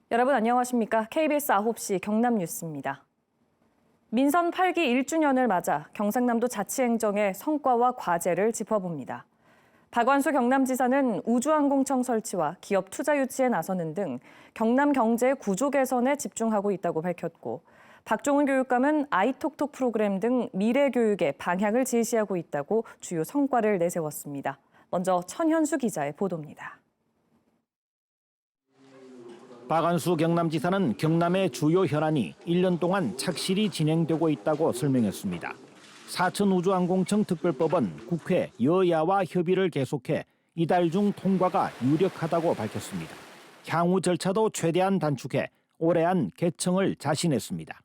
여러분 안녕하십니까? KBS 9시 경남 뉴스입니다. 민선 8기 1주년을 맞아 경상남도 자치행정의 성과와 과제를 짚어봅니다. 박완수 경남지사는 우주항공청 설치와 기업 투자 유치에 나서는 등 경남 경제의 구조 개선에 집중하고 있다고 밝혔고, 박종훈 교육감은 아이톡톡 프로그램 등 미래 교육의 방향을 제시하고 있다고 주요 성과를 내세웠습니다. 먼저 천현수 기자의 보도입니다. 박완수 경남지사는 경남의 주요 현안이 1년 동안 착실히 진행되고 있다고 설명했습니다. 사천우주항공청 특별법은 국회 여야와 협의를 계속해 이달 중 통과가 유력하다고 밝혔습니다. 향후 절차도 최대한 단축해 올해 안 개청을 자신했습니다.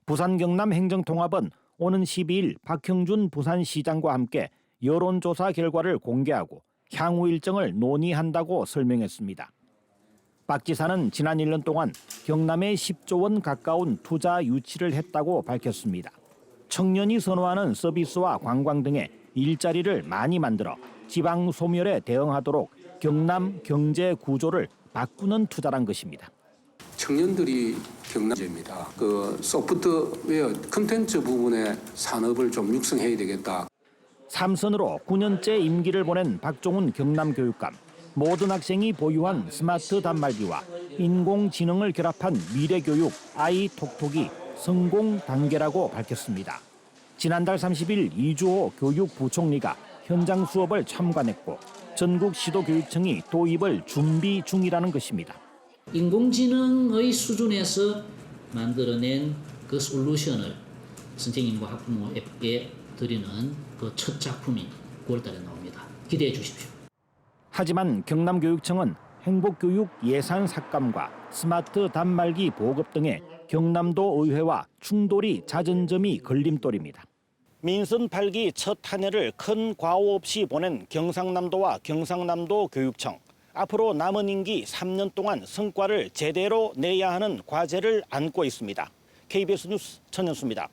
부산 경남 행정통합은 오는 12일 박형준 부산시장과 함께 여론조사 결과를 공개하고 향후 일정을 논의한다고 설명했습니다. 박 지사는 지난 1년 동안 경남에 10조 원 가까운 투자 유치를 했다고 밝혔습니다. 청년이 선호하는 서비스와 관광 등의 일자리를 많이 만들어 지방 소멸에 대응하도록 경남 경제 구조를 바꾸는 투자란 것입니다. 청년들이 경남제입니다. 소프트웨어 콘텐츠 부분의 산업을 좀 육성해야 되겠다. 3선으로 9년째 임기를 보낸 박종훈 경남교육감. 모든 학생이 보유한 스마트 단말기와 인공지능을 결합한 미래교육 아이톡톡이 성공 단계라고 밝혔습니다. 지난달 30일 이주호 교육부총리가 현장 수업을 참관했고 전국 시도교육청이 도입을 준비 중이라는 것입니다. 인공지능의 수준에서 만들어낸 그 솔루션을 선생님과 학부모에게 드리는 그 첫 작품이 9월달에 나옵니다. 기대해 주십시오. 하지만 경남교육청은 행복교육 예산 삭감과 스마트 단말기 보급 등의 경남도 의회와 충돌이 잦은 점이 걸림돌입니다. 민선 8기 첫 한 해를 큰 과오 없이 보낸 경상남도와 경상남도 교육청. 앞으로 남은 임기 3년 동안 성과를 제대로 내야 하는 과제를 안고 있습니다. KBS 뉴스 천현수입니다.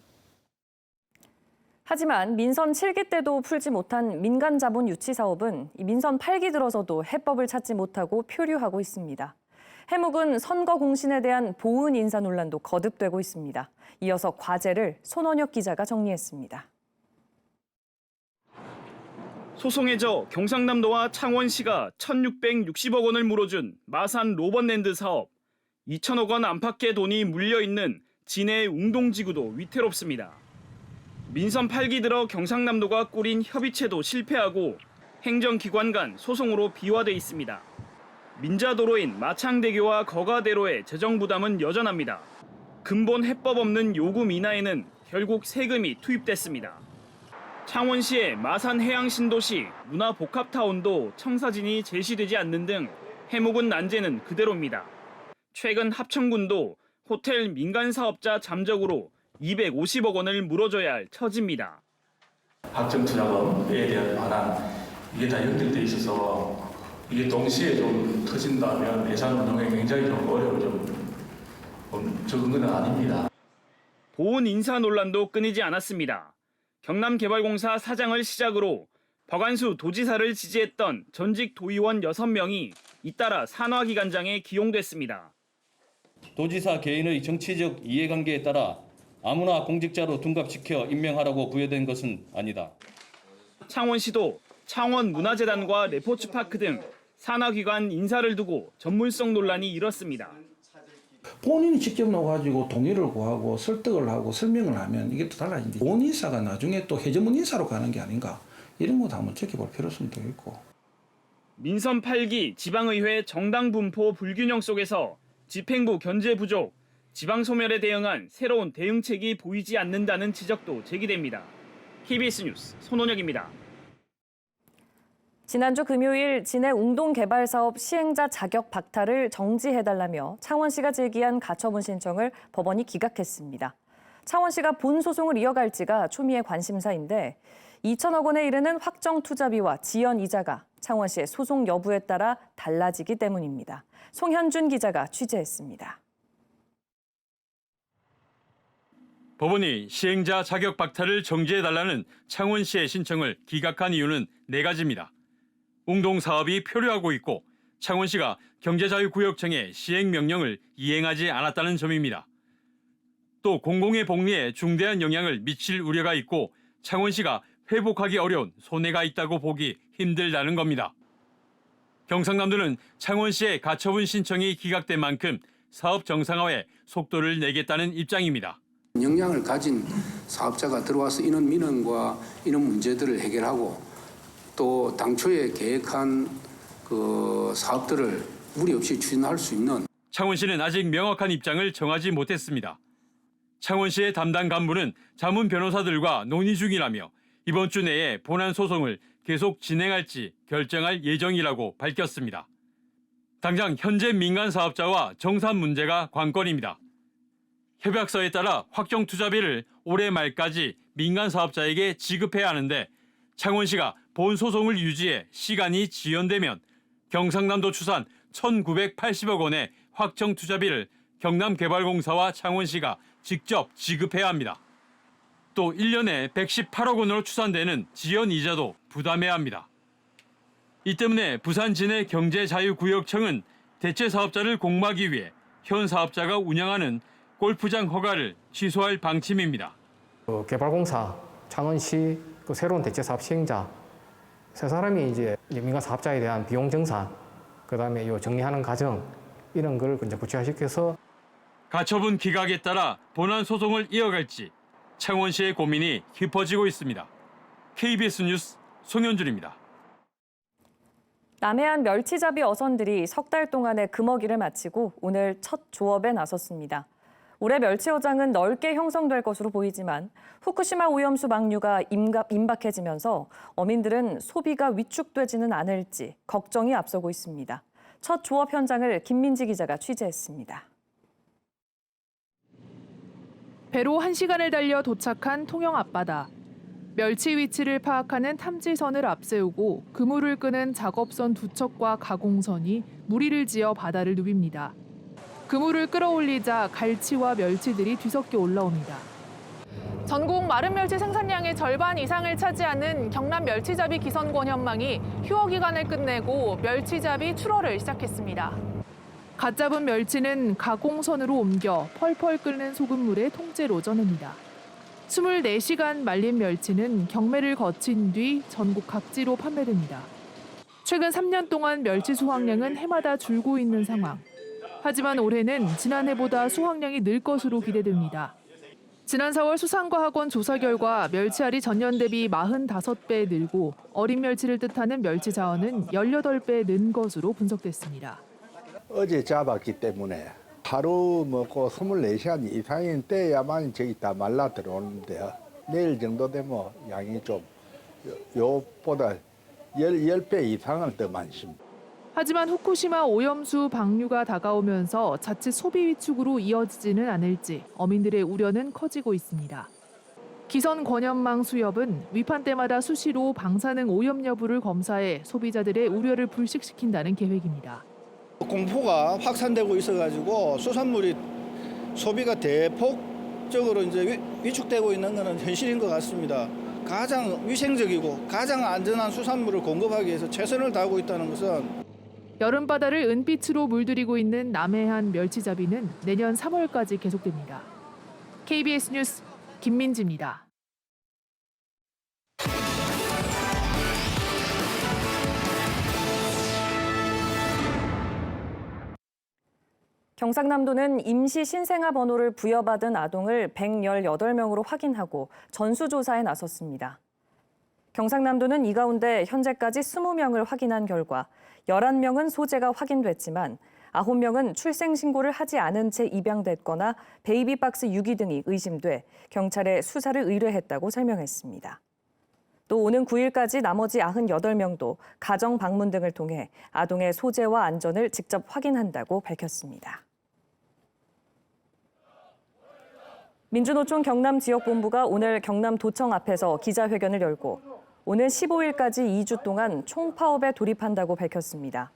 하지만 민선 7기 때도 풀지 못한 민간 자본 유치 사업은 민선 8기 들어서도 해법을 찾지 못하고 표류하고 있습니다. 해묵은 선거 공신에 대한 보은 인사 논란도 거듭되고 있습니다. 이어서 과제를 손원혁 기자가 정리했습니다. 소송에 져 경상남도와 창원시가 1,660억 원을 물어준 마산 로번랜드 사업. 2천억 원 안팎의 돈이 물려있는 진해의 웅동지구도 위태롭습니다. 민선 8기 들어 경상남도가 꾸린 협의체도 실패하고 행정기관 간 소송으로 비화돼 있습니다. 민자도로인 마창대교와 거가대로의 재정 부담은 여전합니다. 근본 해법 없는 요금 인하에는 결국 세금이 투입됐습니다. 창원시의 마산해양신도시 문화복합타운도 청사진이 제시되지 않는 등 해묵은 난제는 그대로입니다. 최근 합천군도 호텔 민간사업자 잠적으로 250억 원을 물어줘야 할 처지입니다. 학점투자금에 대한 반환, 이게 다 연결돼 있어서 이게 동시에 좀 터진다면 예산 운영에 굉장히 좀 어려울 적은 건 아닙니다. 보훈 인사 논란도 끊이지 않았습니다. 경남개발공사 사장을 시작으로 박완수 도지사를 지지했던 전직 도의원 6명이 잇따라 산하기관장에 기용됐습니다. 도지사 개인의 정치적 이해관계에 따라 아무나 공직자로 둔갑시켜 임명하라고 부여된 것은 아니다. 창원시도 창원문화재단과 레포츠파크 등 산하기관 인사를 두고 전문성 논란이 일었습니다. 본인이 직접 나와가지고 동의를 구하고 설득을 하고 설명을 하면 이게 또 달라진다. 본 인사가 나중에 또 해전문 인사로 가는 게 아닌가, 이런 것도 한번 지켜볼 필요성도 있고. 민선 8기 지방의회 정당 분포 불균형 속에서 집행부 견제 부족, 지방 소멸에 대응한 새로운 대응책이 보이지 않는다는 지적도 제기됩니다. KBS 뉴스 손원혁입니다. 지난주 금요일 진해 웅동개발사업 시행자 자격 박탈을 정지해달라며 창원시가 제기한 가처분 신청을 법원이 기각했습니다. 창원시가 본 소송을 이어갈지가 초미의 관심사인데 2천억 원에 이르는 확정 투자비와 지연 이자가 창원시의 소송 여부에 따라 달라지기 때문입니다. 송현준 기자가 취재했습니다. 법원이 시행자 자격 박탈을 정지해달라는 창원시의 신청을 기각한 이유는 4가지입니다. 웅동 사업이 표류하고 있고 창원시가 경제자유구역청의 시행명령을 이행하지 않았다는 점입니다. 또 공공의 복리에 중대한 영향을 미칠 우려가 있고 창원시가 회복하기 어려운 손해가 있다고 보기 힘들다는 겁니다. 경상남도는 창원시의 가처분 신청이 기각된 만큼 사업 정상화에 속도를 내겠다는 입장입니다. 역량을 가진 사업자가 들어와서 인원 민원과 이런 문제들을 해결하고 또 당초에 계획한 그 사업들을 무리 없이 추진할 수 있는. 창원시는 아직 명확한 입장을 정하지 못했습니다. 창원시의 담당 간부는 자문 변호사들과 논의 중이라며 이번 주 내에 본안 소송을 계속 진행할지 결정할 예정이라고 밝혔습니다. 당장 현재 민간 사업자와 정산 문제가 관건입니다. 협약서에 따라 확정 투자비를 올해 말까지 민간 사업자에게 지급해야 하는데 창원시가 본 소송을 유지해 시간이 지연되면 경상남도 추산 1,980억 원의 확정 투자비를 경남개발공사와 창원시가 직접 지급해야 합니다. 또 1년에 118억 원으로 추산되는 지연 이자도 부담해야 합니다. 이 때문에 부산 진해 경제자유구역청은 대체 사업자를 공모하기 위해 현 사업자가 운영하는 골프장 허가를 취소할 방침입니다. 개발공사, 창원시, 또 새로운 대체 사업 시행자 세 사람이 이제 민간 사업자에 대한 비용 정산, 그다음에 요 정리하는 과정 이런 걸 이제 구체화시켜서 가처분 기각에 따라 본안 소송을 이어갈지 창원시의 고민이 깊어지고 있습니다. KBS 뉴스 송현준입니다. 남해안 멸치잡이 어선들이 석 달 동안의 금어기를 마치고 오늘 첫 조업에 나섰습니다. 올해 멸치 어장은 넓게 형성될 것으로 보이지만 후쿠시마 오염수 방류가 임박해지면서 어민들은 소비가 위축되지는 않을지 걱정이 앞서고 있습니다. 첫 조업 현장을 김민지 기자가 취재했습니다. 배로 1시간을 달려 도착한 통영 앞바다. 멸치 위치를 파악하는 탐지선을 앞세우고 그물을 끄는 작업선 2척과 가공선이 무리를 지어 바다를 누빕니다. 그물을 끌어올리자 갈치와 멸치들이 뒤섞여 올라옵니다. 전국 마른 멸치 생산량의 절반 이상을 차지하는 경남 멸치잡이 기선권 현망이 휴어 기간을 끝내고 멸치잡이 출어를 시작했습니다. 갓 잡은 멸치는 가공선으로 옮겨 펄펄 끓는 소금물에 통째로 쪄냅니다. 24시간 말린 멸치는 경매를 거친 뒤 전국 각지로 판매됩니다. 최근 3년 동안 멸치 수확량은 해마다 줄고 있는 상황. 하지만 올해는 지난해보다 수확량이 늘 것으로 기대됩니다. 지난 4월 수산과학원 조사 결과 멸치알이 전년 대비 45배 늘고 어린 멸치를 뜻하는 멸치 자원은 18배 는 것으로 분석됐습니다. 어제 잡았기 때문에 하루 먹고 24시간 이상인 때야만 저기 다 말라 들어오는데요. 내일 정도 되면 양이 좀 요보다 10배 이상은 더 많습니다. 하지만 후쿠시마 오염수 방류가 다가오면서 자칫 소비 위축으로 이어지지는 않을지 어민들의 우려는 커지고 있습니다. 기선 권연망 수협은 위판 때마다 수시로 방사능 오염 여부를 검사해 소비자들의 우려를 불식시킨다는 계획입니다. 공포가 확산되고 있어가지고 수산물이 소비가 대폭적으로 이제 위축되고 있는 것은 현실인 것 같습니다. 가장 위생적이고 가장 안전한 수산물을 공급하기 위해서 최선을 다하고 있다는 것은 여름바다를 은빛으로 물들이고 있는 남해안 멸치잡이는 내년 3월까지 계속됩니다. KBS 뉴스 김민지입니다. 경상남도는 임시 신생아 번호를 부여받은 아동을 118명으로 확인하고 전수조사에 나섰습니다. 경상남도는 이 가운데 현재까지 20명을 확인한 결과 11명은 소재가 확인됐지만 9명은 출생신고를 하지 않은 채 입양됐거나 베이비박스 유기 등이 의심돼 경찰에 수사를 의뢰했다고 설명했습니다. 또 오는 9일까지 나머지 98명도 가정 방문 등을 통해 아동의 소재와 안전을 직접 확인한다고 밝혔습니다. 민주노총 경남지역본부가 오늘 경남도청 앞에서 기자회견을 열고 오는 15일까지 2주 동안 총파업에 돌입한다고 밝혔습니다.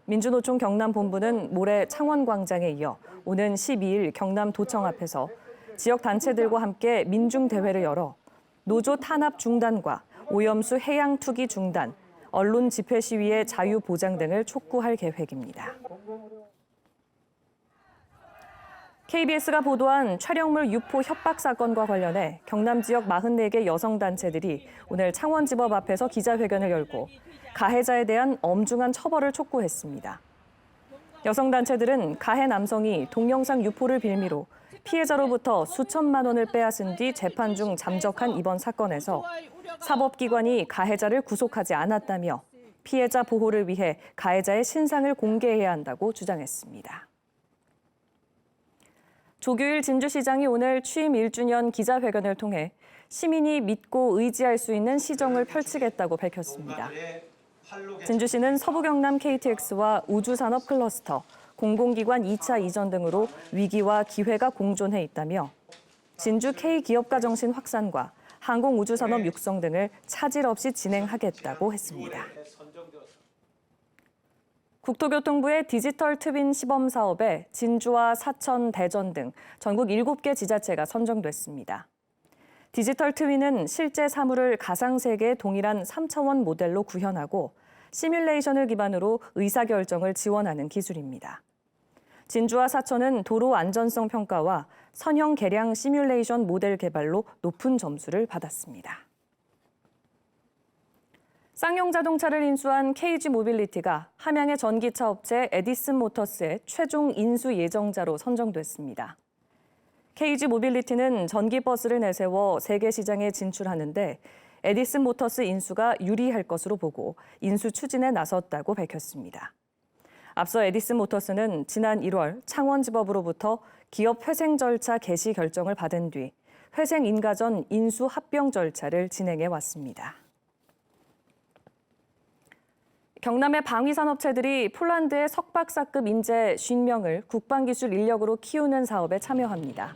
민주노총 경남본부는 모레 창원광장에 이어 오는 12일 경남도청 앞에서 지역 단체들과 함께 민중대회를 열어 노조 탄압 중단과 오염수 해양 투기 중단, 언론 집회 시위의 자유 보장 등을 촉구할 계획입니다. KBS가 보도한 촬영물 유포 협박 사건과 관련해 경남 지역 44개 여성단체들이 오늘 창원지법 앞에서 기자회견을 열고 가해자에 대한 엄중한 처벌을 촉구했습니다. 여성단체들은 가해 남성이 동영상 유포를 빌미로 피해자로부터 수천만 원을 빼앗은 뒤 재판 중 잠적한 이번 사건에서 사법기관이 가해자를 구속하지 않았다며 피해자 보호를 위해 가해자의 신상을 공개해야 한다고 주장했습니다. 조규일 진주시장이 오늘 취임 1주년 기자회견을 통해 시민이 믿고 의지할 수 있는 시정을 펼치겠다고 밝혔습니다. 진주시는 서부경남 KTX와 우주산업 클러스터, 공공기관 2차 이전 등으로 위기와 기회가 공존해 있다며 진주 K기업가 정신 확산과 항공우주산업 육성 등을 차질 없이 진행하겠다고 했습니다. 국토교통부의 디지털 트윈 시범 사업에 진주와 사천, 대전 등 전국 7개 지자체가 선정됐습니다. 디지털 트윈은 실제 사물을 가상세계의 동일한 3차원 모델로 구현하고 시뮬레이션을 기반으로 의사결정을 지원하는 기술입니다. 진주와 사천은 도로 안전성 평가와 선형 개량 시뮬레이션 모델 개발로 높은 점수를 받았습니다. 쌍용 자동차를 인수한 KG 모빌리티가 함양의 전기차 업체 에디슨 모터스의 최종 인수 예정자로 선정됐습니다. KG 모빌리티는 전기버스를 내세워 세계 시장에 진출하는데 에디슨 모터스 인수가 유리할 것으로 보고 인수 추진에 나섰다고 밝혔습니다. 앞서 에디슨 모터스는 지난 1월 창원지법으로부터 기업 회생 절차 개시 결정을 받은 뒤 회생 인가 전 인수 합병 절차를 진행해 왔습니다. 경남의 방위산업체들이 폴란드의 석박사급 인재 50명을 국방기술 인력으로 키우는 사업에 참여합니다.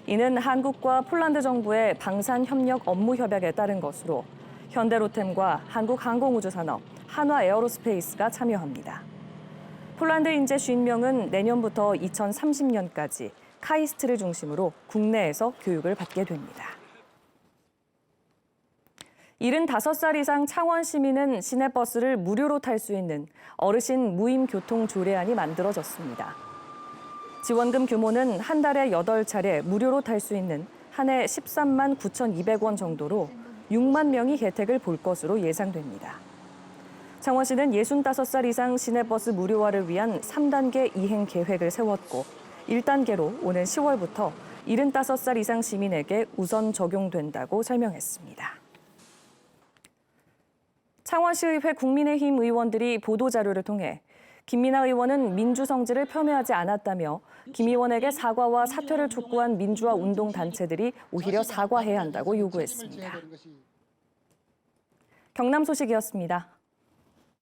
이는 한국과 폴란드 정부의 방산협력 업무 협약에 따른 것으로 현대로템과 한국항공우주산업, 한화에어로스페이스가 참여합니다. 폴란드 인재 50명은 내년부터 2030년까지 카이스트를 중심으로 국내에서 교육을 받게 됩니다. 75살 이상 창원 시민은 시내버스를 무료로 탈 수 있는 어르신 무임 교통 조례안이 만들어졌습니다. 지원금 규모는 한 달에 8차례 무료로 탈 수 있는 한 해 13만 9,200원 정도로 6만 명이 혜택을 볼 것으로 예상됩니다. 창원시는 65살 이상 시내버스 무료화를 위한 3단계 이행 계획을 세웠고 1단계로 오는 10월부터 75살 이상 시민에게 우선 적용된다고 설명했습니다. 창원시의회 국민의힘 의원들이 보도자료를 통해 김민하 의원은 민주성질을 폄훼하지 않았다며 김 의원에게 사과와 사퇴를 촉구한 민주화 운동단체들이 오히려 사과해야 한다고 요구했습니다. 경남 소식이었습니다.